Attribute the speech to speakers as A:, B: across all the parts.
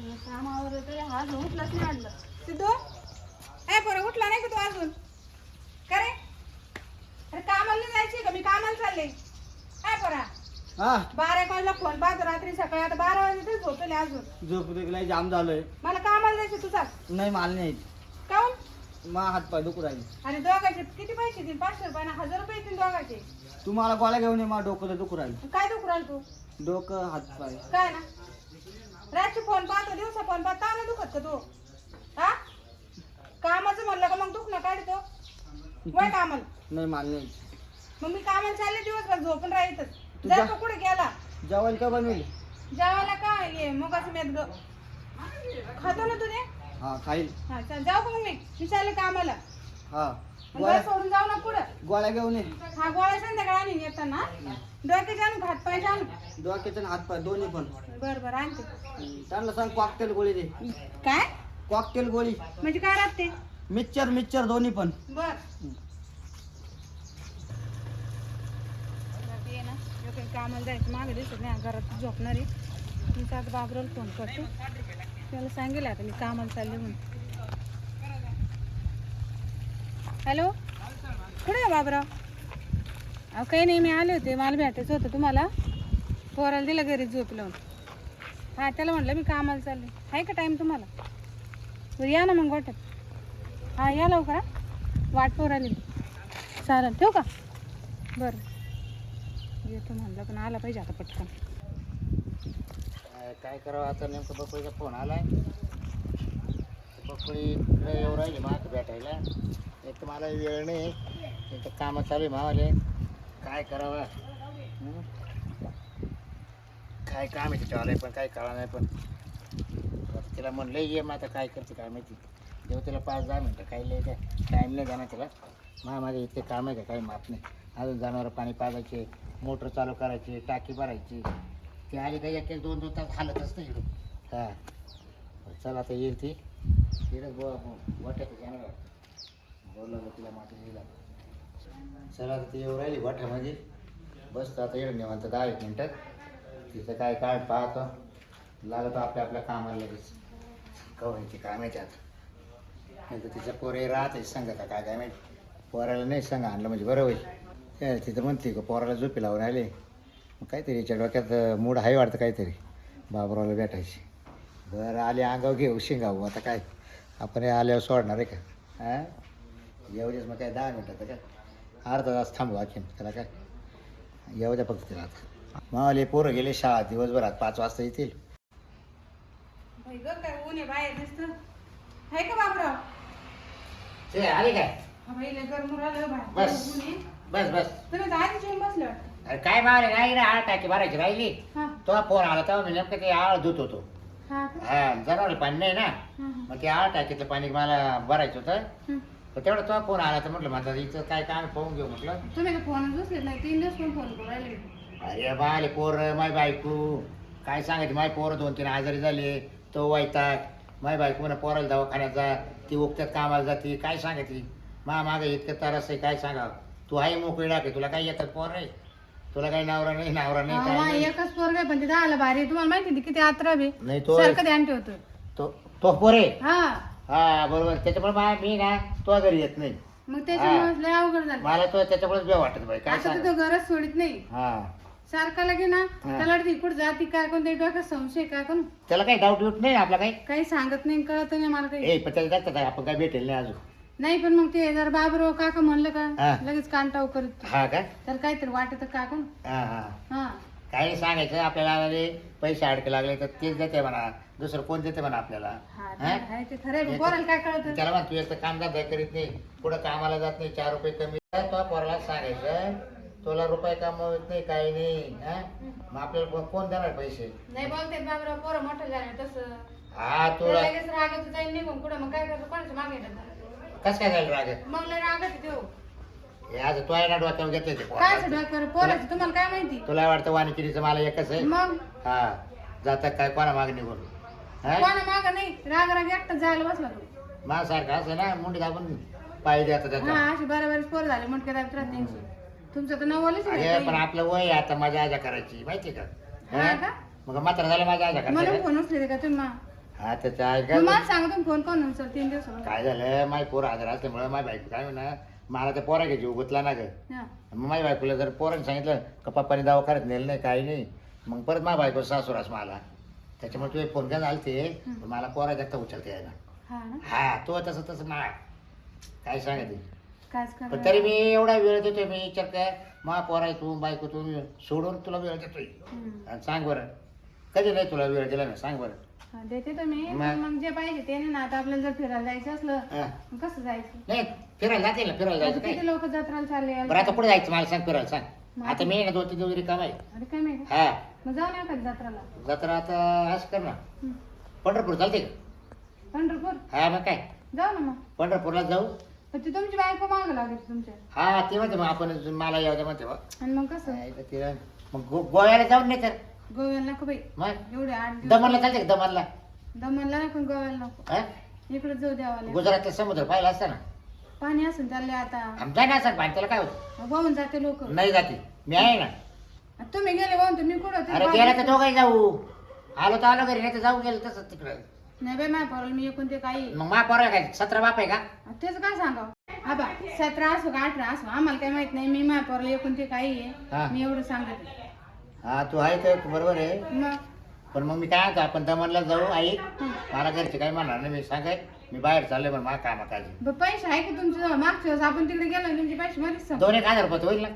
A: कामावर तरी हात उठलाच नाही आणलं सिद्धू. ए पोरं उठला नाही का तू अजून? का रे? अरे कामाला नाही जायची का? मी कामाला चालले. काय पोरा?
B: हा
A: 12 वाजला फोन पाहतो रात्री सकाळी, आता 12 वाजले तरी झोपले अजून.
B: झोप लय जाम झालोय.
A: मला कामाला जायचं तुझा.
B: नाही माल नाही
A: काऊन?
B: मा हात पाय दुखू राहिले.
A: आणि दोघांचे किती पैसे देतील? 500 रुपये ना 1000 रुपये येतील दोघांचे.
B: तुम्हाला गोळ्या घेऊन ये. मा डोकं दुखू राहिलं.
A: काय दुखू राहिलं तू?
B: डोकं हात पाय.
A: काय ना रात्री फोन पाहतो, दिवसा फोन पाहतो, का नाही दुखत का तू? हा कामाचं म्हणलं का मग दुखणं काढतो वय कामाला.
B: नाही माल नाही.
A: मग मी कामाला चालले दिवसभर झोपून राहायचं.
B: तुझ्या-
A: जर का कुठे गेला
B: जेवण का बनवेल?
A: जेवायला काय ये मुगाचं मेद ग खातो ना तुझे.
B: हा खाईल.
A: हा चल जाऊ का मग मी चालले कामाला.
B: हा
A: घर
B: गोळ्या
A: सोडून जाऊ ना पुढं.
B: गोळ्या घेऊन ये.
A: हा गोळ्या संध्याकाळी आणून येताना डोक्याचे आणू हात पाय आणू.
B: डोक्याचे आणि हात पाय दोन्ही पण.
A: बरं बरं आणते.
B: त्यांना सांग कॉकटेल गोळी दे.
A: काय
B: कॉकटेल गोळी.
A: म्हणजे काय राहते?
B: मिक्सर दोन्ही पण.
A: बर ये ना लोक कामाला जायचं मागे दिसत नाही घरात झोपणारी. मी आता बाबराला फोन करते, त्याला सांगेल आता मी कामाला चालले म्हणून. हॅलो कुठे आहे बाबराव? अहो काही नाही, मी आले होते, मला भेटायचं होतं तुम्हाला. पोराला दिलं घरी झोप लावून. हां त्याला म्हटलं मी कामाला चालले. आहे का टाईम तुम्हाला? बरं या ना मग गोठ्यात. हां या लवकर. वाट पोराली चालेल, ठेवू का? बरं येतो म्हणलं पण आला पाहिजे आता पटकन.
C: काय करावं आता? नेमकं बकुळीचा फोन आलाय. बकुळी इकडे येऊ राहिली मला भेटायला. एक तर मला वेळ नाही, एक तर कामं चालू आहे मावाले. काय करावं? काय काम आहे तिच्यावाले पण काही कळा नाही. पण आता तिला म्हणलं ये, मग आता काय करते काय माहिती. जेव्हा तिला 5-10 मिनटं काही लय काय टाईम नाही जाणार तिला. माझे इतके काम आहे का काही माप नाही. अजून जनावरं पाणी पाजायचे, मोटर चालू करायची, टाकी भरायची. ती आली काही 1-2 तास हालतच नाही इकडून. हां चल आता येईल ती. तिथंच वाट्यात जाणार बोललं तिला माती दिला. चला आता ती येऊ राहिली वाट्यामध्ये. बसतो आता येणं निवांत 10-1 मिनटात. तिचं काय काय पाहतो, लागतो आपल्या कामाला लगेच. कवायची काय माहिती आता. नाही तर तिच्या पोरे राहते सांगा का काय माहिती. पोराला नाही सांगा आणलं म्हणजे बरं होईल. तिथं म्हणते का पोराला झोपी लावून आले. मग काहीतरी याच्या डोक्यात मूड आहे वाटतं काहीतरी बाबरावला भेटायची. बरं आले अंगाव घेऊ शिंगावू. आता काय आपण आल्यावर सोडणार आहे का? हां येऊ देस मग काय 10 मिनटात काय अर्धा तास थांबू आखीन त्याला काय. येऊ द्या फक्त तिला. आता मावाले पोरं गेले शाळा दिवसभरात 5 वाजता येतील.
A: भाई ग काय ऊन आहे बाहेर दिसतं. आहे का बाबराव?
C: ते आले काय?
A: हा भाई लय गरम राहिलं बाहेर.
C: बस.
A: ऊन आहे.
C: बस बस.
A: तुम्ही दारी जेवून बसले वाटतं.
C: अरे काय मावले नाही ना, आळ टाकी भरायची राहिली.
A: हां
C: तो फोन आला तेव्हा मी नेमकं ते आळ धुत होतो.
A: हां का?
C: हां जनावर पाणी नाही ना,
A: हां
C: मग ते आळ टाकीतलं पाणी मला भरायचं होतं.
A: हां.
C: तर तेवढं तो फोन आला तर म्हटलं माझा इथं काय काम पाहून घेऊ म्हटलं.
A: तुम्ही तर फोनच उचलत नाही. 3 दिवस पण फोन करू राहिले.
C: अरे बाले पोर माय बायको काय सांगायची. माय पोरं 2-3 आजारी झाले. तो वैताग. माय बायको म्हणा पोराला दवाखान्यात जा. ती उगत्यात कामाला जाते. काय सांगायची मागे इतकं तरस आहे काय सांगावं. तू आहे मोकळी टाके. तुला काही येतात पोर नाही. तुला काही नवरा नाही काय
A: हा,
C: नाही.
A: एकच पोरग आहे पण ते दहाला भारी. तुम्हाला माहिती किती आत्र बे
C: नाही तो
A: सारखं ध्यान ठेवतो.
C: तो पोरे.
A: हा
C: हा बरोबर. त्याच्यामुळे मी ना तो घरी येत नाही.
A: मग त्याच्यामुळे लय अवघड झालं.
C: मला तो त्याच्यामुळेच बेव वाटत बाई काय
A: आता
C: सांग.
A: तर तो घरच सोडित नाही.
C: हा
A: सारखा लगे ना त्याला वाटतं इकडे जाती काय कोण ते डोक्यात संशय काय कोण
C: त्याला काही डाऊट बिऊट नाही आपला काही.
A: काही सांगत नाही कळत नाही मला काही.
C: पण त्याला जातात आपण काय भेटेल नाही अजून.
A: नाही पण मग ते जर बाबरो काका म्हणलं का
C: हा.
A: लगेच कांटाव करत.
C: हा का?
A: तर काहीतरी वाटत काकून.
C: हा हा
A: हा
C: काही सांगायचं आपल्याला पैसे अडके लागले तर तेच देते म्हणा. दुसरं कोण देते म्हणा आपल्याला.
A: हा,
C: हा?
A: आहे ते खरं आहे. पोराला काय कळत.
C: त्याला म्हणा तू एक तर कामधंदा करीत नाही, पुढं कामाला जात नाही, 4 रुपये कमी. तो पोराला सांगायचं तुला रुपये कमवत नाही काही नाही. हा मग आपल्याला कोण देणार पैसे.
A: नाही बोलते बाबराव पोरं मोठं झालं तसं.
C: हा
A: तर
C: तुला
A: लगेच रागात जाईल निघून कुठं मग काय करतो कोणाचं मागे येतात.
C: कस काय झालं राग.
A: मग लय रागात देऊ
C: हे आज तो आहे ना डोक्यावर घेतले ते
A: काय
C: पोराला.
A: डोक्यावर पोराचं तुम्हाला काय माहिती.
C: तुला वाटतं वाणिकिरीचं मला एकच आहे.
A: मग
C: हा जातात काय कोणा मागे निघून. हा
A: कोणा माग नाही राग राग एकटाच जायला बसला तू.
C: माझ्यासारखं असं ना मुंडी दाबून पाय द्या
A: हा
C: त्याच्या.
A: अशी बरोबर पोर झाले म्हटलं काय त्रास त्यांची. तुमचं तर नवलच
C: अरे पण आपलं वय आहे आता मजा आजा करायची माहिती का.
A: हा का?
C: मग मात्र झालं माझ्या आजा
A: मला
C: करायची.
A: फोन उचले का तुम्ही
C: हा त्याच्या ऐका
A: मग मला सांगा तुम्ही फोन कोण उचल 3 दिवसावर.
C: काय झालं माझी पोर आजार असल्यामुळे माझी बायको काय म्हणा मला त्या पोरा घ्यायची उगतला ना ग
A: हा.
C: मग माझ्या बायकोला जर पोराने सांगितलं का पप्पाने दवाखान्यात नेलं नाही काही नाही मग परत माझ्या बायको सासूरास मला त्याच्यामुळे तुझे फोन काय झालते पण मला पोरा जास्त उचलते यायला
A: हा ना
C: हा तो तसं तसं मा काय सांगते
A: कायच
C: पण
A: करा.
C: तरी मी एवढा वेळ देतोय मी विचार काय मा पोरा तू बायको तू सोडून तुला वेळ देतोय आणि सांग बरं कधी नाही तुला वेळ दिला ना सांग बरं
A: हा, देते तुम्ही
C: मग?
A: पण मग जे पाहिजे ते नाही ना. आता आपल्याला जर फिरायला जायचं असलं
C: हा.
A: मग कसं जायचं?
C: नाही फिरायला जाते ना फिरायला
A: आता
C: जायचं काय
A: किती लोक जत्राला चालले.
C: बरं आता कुठे जायचं मला सांग फिरायला सांग आता मी ना 2-3 दिवस रिकाम आहे
A: अरे काय माहिती
C: हा
A: मग जाऊ नका जत्राला.
C: जत्रा आता असं कर ना
A: हं.
C: पंढरपूर चालते का
A: पंढरपूर
C: हा मग काय
A: जाऊ ना मग.
C: पंढरपूरला जाऊ
A: पण ती तुमची बायको माग लागेल तुमच्या.
C: हा ते म्हणते मग आपण मला यावं दे म्हणते बघ
A: आणि मग कसं
C: तिला मग गोव्याला जाऊन नाही तर
A: गोव्याला नको बाई.
C: मग
A: एवढे 8 दिवस
C: दमनला चालते का दमनला
A: दमनला नको गोव्याला नको.
C: हा
A: इकडे जाऊ द्यावाला.
C: गुजरातचा समुद्र पाहिला असता ना
A: पाणी असून चालले आता
C: आमचा नाही असं पाणी त्याला काय होतं
A: वाहून जाते लोक.
C: नाही जाते मी आहे ना
A: तुम्ही गेले वाहून तर मी कुठं
C: अरे गेला तर दोघंही जाऊ आलो तर आलो घरी नाही तर जाऊ गेलो तसं तिकडं
A: नाही बाई माझ्या पोराला मी एकूण ते काही
C: मग मा पोरा काय 17 बाप आहे का
A: तेच काय सांगावं. हा बा 17 असो का 18 असो आम्हाला काही माहित नाही. मी माझ्या पोराला एकूण ते काही
C: हा.
A: आहे मी एवढं सांगते.
C: हा तू आहे तर बरोबर आहे
A: मग
C: पण मग मी काय म्हणतो आपण दमनला जाऊ आई मला घरचे काही म्हणणार नाही मी सांगाय मी बाहेर चाललोय पण मला कामा काळजी
A: पैसे आहे की तुमच्या जवळ? मागच्या वेळेस आपण तिकडे गेलो आणि तुमचे पैसे मध्येच संपले.
C: 2-1 हजार रुपये होईल ना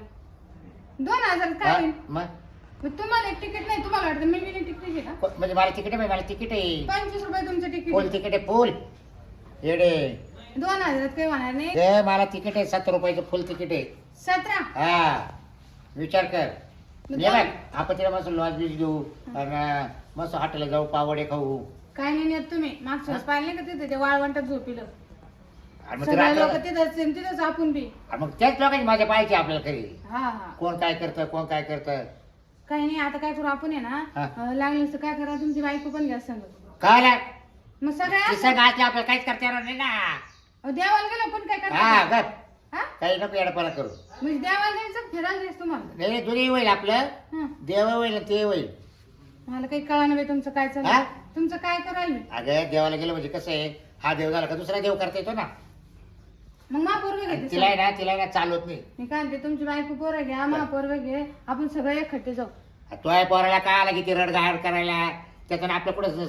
A: 2000 काय
C: हा?
A: होईल?
C: मग
A: मग तुम्हाला एक तिकीट नाही तुम्हाला वाटतं मी बिना तिकीट आहे का?
C: म्हणजे मला तिकीट आहे मला तिकीट आहे
A: 25 रुपये तुमचं तिकीट
C: फुल
A: आहे.
C: तिकीट आहे फुल येडे
A: 2000 काही होणार नाही.
C: ते मला तिकीट आहे 7 रुपयाचं फुल तिकीट आहे
A: 17
C: हा विचार कर
A: मग
C: ये बघ आपण तिला मस्त लॉज बीज घेऊ आणि मस्त हॉटेलला जाऊ पावडे खाऊ
A: काय नाही नेत तुम्ही. मागच्या वेळेस पाहिले का तिथे ते वाळवंटात झोपिलं
C: आणि मग ते
A: सगळे लोक
C: रात्र-
A: तिथंच तिथंच आपण बी.
C: आणि मग त्याच लोकांची माझ्या पाहायची आपल्याला खरी
A: हा हा
C: कोण काय करतं कोण काय करतं
A: काही नाही. आता काय करू आपण आहे
C: हा.
A: ना लागलं तर काय करा तुमची बायको पण घ्या सांगत.
C: काय
A: मग सगळ्या
C: तिसरं गाठी आपल्याला काहीच करता येणार नाही ना
A: देवाला गेलं पण काय
C: हा
A: करता
C: गप
A: हा
C: काही नको येडपणा करू
A: म्हणजे देवाला जायचं फिरायला जायचं तुम्हाला.
C: नाही दोन्ही होईल आपलं
A: हं.
C: देव होईल ना ते होईल
A: मला काही कळा नाही तुमचं काय
C: हा?
A: चाललं. तुमचं काय करायला मी.
C: अगं देवाला गेलं म्हणजे कसं आहे हा देव झाला का दुसरा देव करता येतो ना
A: मग मा पोरग
C: आणि
A: घेते
C: तिला आहे ना तिला आहे ना चालवत नाही
A: मी काय म्हणते तुमची बायको पोरं घ्या मा पोरग घे आपण सगळे एकखट्टे जाऊ.
C: तो आहे पोराला काय आला किती रडगाड करायला त्याच्यानं आपलं कुठं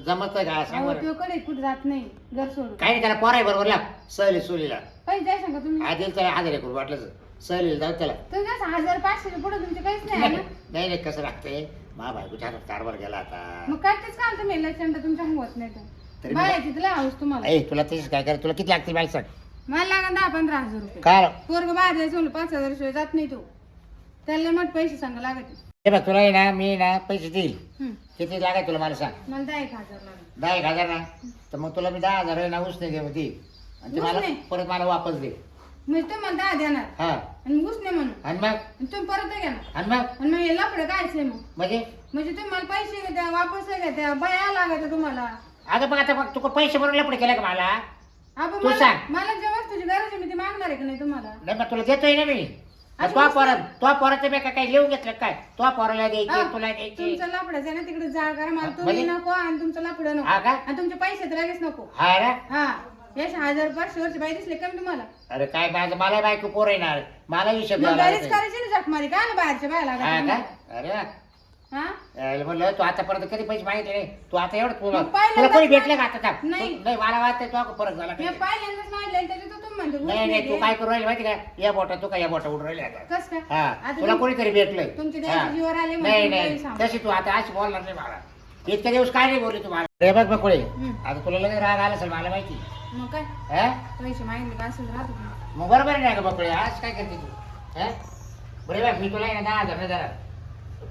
C: जमत का सांग
A: अहो,
C: बरं
A: तो कडे कुठे जात नाही घर सोडून.
C: काही नाही त्याला पोर आहे बरोबर लाग सहली सोलीला
A: पैसे जाय सांगा तुम्ही.
C: आधी त्याला 1000 करू वाटलं सहलीला जाऊ त्याला
A: तुमच्या 1500 पुढे तुमचे काहीच नाही आहे ना.
C: नाही नाही कसं लागतंय मा बायकोच्या हातात कारभार गेला आता
A: मग करतेच का तुम्ही लक्षण तुमच्या होत नाही तर
C: तरी
A: बायाची तुला हाऊस तुम्हाला.
C: ऐ तुला तेच काय कर तुला किती लागतील मला सांग
A: मला लागेल 10-15 हजार रुपये.
C: काय
A: पोरग बाहेर जायचं म्हणलं 5000 शिवाय जात नाही तो. त्याला मग पैसे सांगा लागत.
C: हे बघ तुला आहे ना मी ना पैसे देईल
A: हं.
C: किती लागाय तुला मला सांग
A: मला 10,000 लागेल.
C: 10,000 ना तर मग तुला मी 10,000 आहे ना उसने दे दे आणि ते मला
A: उसने?
C: परत मला वापस दे
A: म्हणजे तुम्हाला 10 देणार
C: हा
A: आणि उसने म्हणून
C: आणि मग
A: आणि तुम्ही परत घ्या ना.
C: आणि मग
A: आणि मग हे लफडं कायचं मग
C: म्हणजे
A: म्हणजे तुम्हाला पैसे द्या वापस घ्या त्या बया लागत तुम्हाला.
C: अगं बघ आता बघ तू पैसे भरून लपडे केले का मला
A: आपण
C: तू
A: मला
C: सांग.
A: मला ज्या वस्तूची गरज आहे मी ती मागणार आहे का नाही तुम्हाला.
C: नाही मग तुला देतोय ना मी
A: असं
C: तो
A: कसं?
C: पोराचं मी काय लिहून घेतलं काय तो पोराला द्यायची
A: हा,
C: तुला द्यायची
A: तुमचं लफडच आहे ना तिकडे जाळ करा मला तुम्ही
C: म्हणजे?
A: नको आणि तुमचं लफडं नको
C: हा का
A: आणि तुमचे पैसे तर लगेच नको.
C: हा ना
A: हा यश 1500 वर्ष बाई दिसले का मी तुम्हाला.
C: अरे काय माझं मला बायको पोर येणार मला हिशोब
A: मग
C: द्यावा
A: घरीच
C: लागतोय.
A: करायची ना जखमारी का ना बाहेरच्या बाया
C: हा
A: लागत
C: का अरे वा.
A: हा
C: यायला म्हणलं तू आतापर्यंत कधी पैसे मागितले नाही तू आता एवढं तुला
A: मग पहिल्यांदाच
C: तुला कोणी भेटलं का आता थांब.
A: नाही.
C: नाही मला वाटतं तो फरक झाला
A: मी
C: का?
A: पहिल्यांदाच मांडले त्याच्यात तुम्ही म्हणते
C: नाही नाही तू काय करू राहिली माहिती का या बोटा तू काय या बोटा उडून राहिली आता
A: कस काय
C: हा
A: आता
C: तुला
A: तुम-
C: कोणीतरी भेटलंय
A: तुमच्या
C: हा.
A: द्यायच्या जीवावर आले म्हणून
C: नाही
A: तुम्ही
C: नाही
A: काही सांगू.
C: तशी तू आता अशी बोलणार नाही मला इतक्या दिवस काय नाही बोलली तुम्हाला रे बघ बकुळे
A: हम्म.
C: आता तुला लगेच राग आला असेल मला माहिती
A: मग काय
C: हा
A: पैसे मागितले का असेल राहतो तुम्ही.
C: मग बरोबर नाही का बकुळे आज काय करते तू हा बरे बघ मी तुला आहे ना 10,000 नाही देणार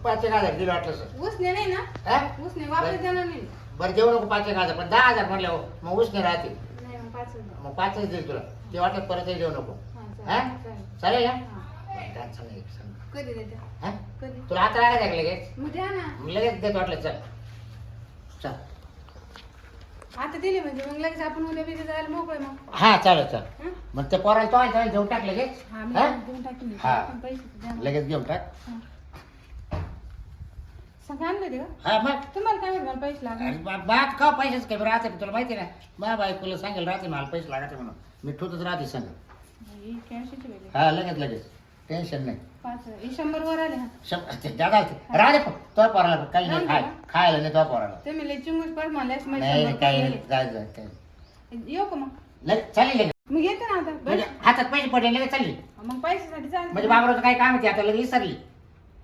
C: 5,000 दिलं वाटलं सर
A: उसने नाही ना
C: हा
A: उसने वापस देणार नाही.
C: बरं देऊ नको 5,000 पण 10,000 म्हणलं मग उसने राहते
A: नाही मग 5,000.
C: मग 5च देईल तुला ते वाटलं परत देऊ नको
A: हा,
C: हा
A: चालेल.
C: चालेल ना
A: हा.
C: बरं, काय चालेल, सांग.
A: कधी देते
C: हा?
A: कधी
C: तुला आता लागायचं आहे का लगेच
A: मग द्या ना.
C: मग लगेच देत वाटलं चल चल
A: आता दिली म्हणजे मग लगेच आपण उद्या बिद्या जायला मोकळे मग.
C: हा चालेल चल
A: हं?
C: मग ते पोराला तो आहे घेऊन टाक लगेच
A: हा मी
C: हा?
A: देऊन टाकून देते.
C: हा.
A: पण पैसे तर द्या ना.
C: लगेच घेऊन टाक
A: हा. सगळं आणलं ते का
C: हा मग
A: तुम्हाला काय माहिती मला पैसे लागले
C: अरे बात का पैसेच काही राहते तुला माहिती ना माझ्या बायकोला सांगेल राहते मला पैसे लागायचे म्हणून मी ठेवतच राहते सांग
A: कॅशची वेगळी
C: हा लगेच लगेच टेन्शन नाही
A: 5,000 हे 100 वर आले हा
C: जागा राहते तो पोराला काही नाही खायला नाही तो पोराला
A: ते मी लेचिंगच पड म्हणल्यास
C: नाही काही नाही जाय जाय काही
A: येऊ का मग
C: लगेच चालेल लगेच
A: मी घेते ना आता
C: म्हणजे हातात पैसे पडले लगेच चालली
A: मग पैशासाठी चालते
C: म्हणजे बाबराचं काय काम आहे आता लगेच विसरली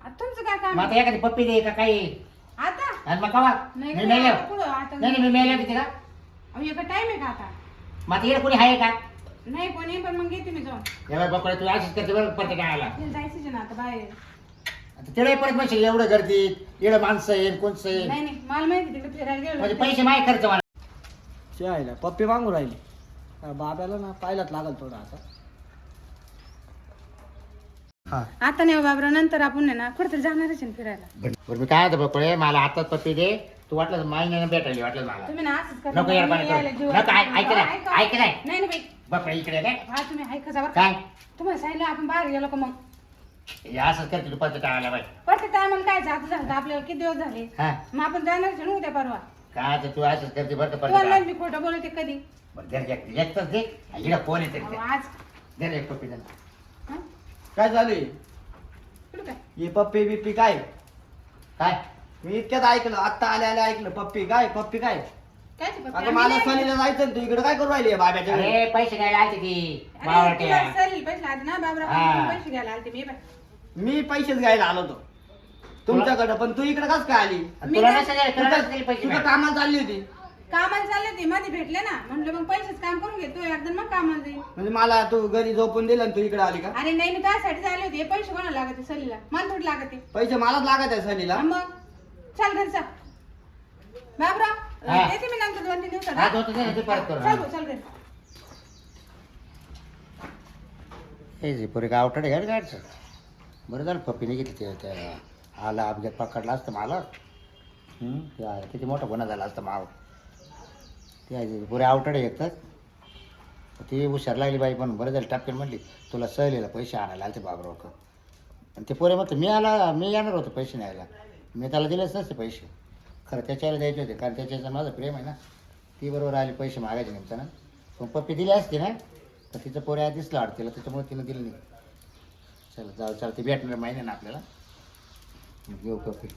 A: आता तुमचं काय काम
C: मग आता एखादी पप्पी दे का काही
A: आता
C: आणि मग कवा
A: नाही
C: मी मेल्या
A: पुढं आता
C: नाही मी मेल्या किती का
A: अहो, एका टाइम आहे का आता
C: मग आता इकडे कोणी आहे का
A: नाही कोणी पण मग घेते मी जाऊन
C: एवढ्या बकडे तू अशीच करते बरं पडते काय आला
A: तिला जायचंच आहे ना आता बाहेर
C: आता तिकडे परत म्हणशील एवढं गर्दी इकडे माणसं येईल कोणचं येईल
A: नाही नाही मला माहिती तिकडे फिरायला
C: म्हणजे
A: गेलो
C: पैसे माय खर्च मला
B: शिवायला पप्पी मागू राहिली बाब्याला ना पाहिलाच लागल थोडं आता हा
A: आता नाही हो बाबरा नंतर आपण आहे ना कुठेतरी जाणारच आहे ना फिरायला
C: बरं मी काय होतं बकडे मला आताच पप्पी दे तू वाटलं महिन्यानं भेटायला वाटलं मला
A: तुम्ही ना असंच करा.
C: नको यार
A: मी यायला
C: पाणी
A: जीवावर
C: नको ऐक
A: येतं.
C: नाही
A: ऐका.
C: ऐक नाही
A: नाही ना बाई
C: बकडे इकडे काय
A: हा तुम्ही ऐका जा बरं.
C: काय
A: तुम्हाला सांगितलं आपण बाहेर गेलो का मग
C: हे असंच करते तू पद्धत आला बाई
A: प्रत्येक टायमाला काय जात झालं आपल्याला किती दिवस झाले
C: हा
A: मग आपण जाणारच आहे ना उद्या परवा
C: काय तर तू असंच करते बरं का
A: तुम्हाला
C: पद्धत
A: माहिती मी खोटं बोलते कधी
C: बरं दे एकच दे इकडे फोन येते
A: अहो, आज
C: दे रे एक पप्पी दे
A: हा?
B: काय चालू आहे
A: कुठं काय
B: ही पप्पी बिप्पी काय
C: काय
B: मी इतक्यात ऐकलं आत्ता आल्या ऐकलं पप्पी काय पप्पी काय
A: काय ते पप्पी?
B: आता
A: आम्ही
B: मला
A: नाही-
B: सनीला जायचं ना, तू इकडे काय करू राहिली बाब्याच्या घरी?
C: अरे पैसे घ्यायला आलती ती
A: अरे,
C: बावळट्या
A: तुला सरी पैसे आले ना बाबरा
C: हा.
A: पैसे घ्यायला आलते मी बाई.
B: मी पैसेच घ्यायला आलो होतो तुमच्याकडे पण तू इकडे कस काय आली
A: मी
C: तुला
A: काय-
C: नसेल दिले, तुला नसेल दिले पैसे
B: तुझ्या
C: काय?
B: कामाला चालली होती
A: कामाला चालले ते मध्ये भेटले ना म्हणलं मग पैसेच काम करून घे तू एकदा मग कामाला जाईल
B: म्हणजे मला तू घरी झोपून दिलं आणि तू इकडे आली का
A: अरे नाही मी त्यासाठी आले होते पैसे कोणाला लागते सलीला मला थोडी लागते
B: पैसे मलाच लागत आहे सनीला
A: मग चल घरी चल बाबरा
C: हा.
A: येते मी नंतर 2-3 दिवसात
C: हा
A: हा?
C: तो तुझं ते परत करू
A: चल भाऊ, चल घरी
C: हे जे पुरे गावठाडे गाडी गाडचं बरं झालं पप्पीने घेतली त्या आला अपघात पकडला असतं मला त्या किती मोठा गुन्हा झाला असतं माव ते पुरे आवटाडे येतात ती हुशार लागली बाई पण बरं झालं टपक्यान म्हणली तुला सहलीला पैसे आणायला आले ते बाबराव आणि ते पोरे म्हणतो मी येणार होतो पैसे न्यायला मी त्याला दिलेच नसते पैसे खरं त्याच्याला द्यायचे होते कारण त्याच्याचं माझं प्रेम आहे ना ती बरोबर आली पैसे मागायचे निमताना पण पप्पी दिली असते ना तर तिचं पोरे आधीच लाड तिला त्याच्यामुळे तिनं दिलं नाही चला जाऊ चला ते भेटणार महिन्यानं आपल्याला घेऊ पप्पी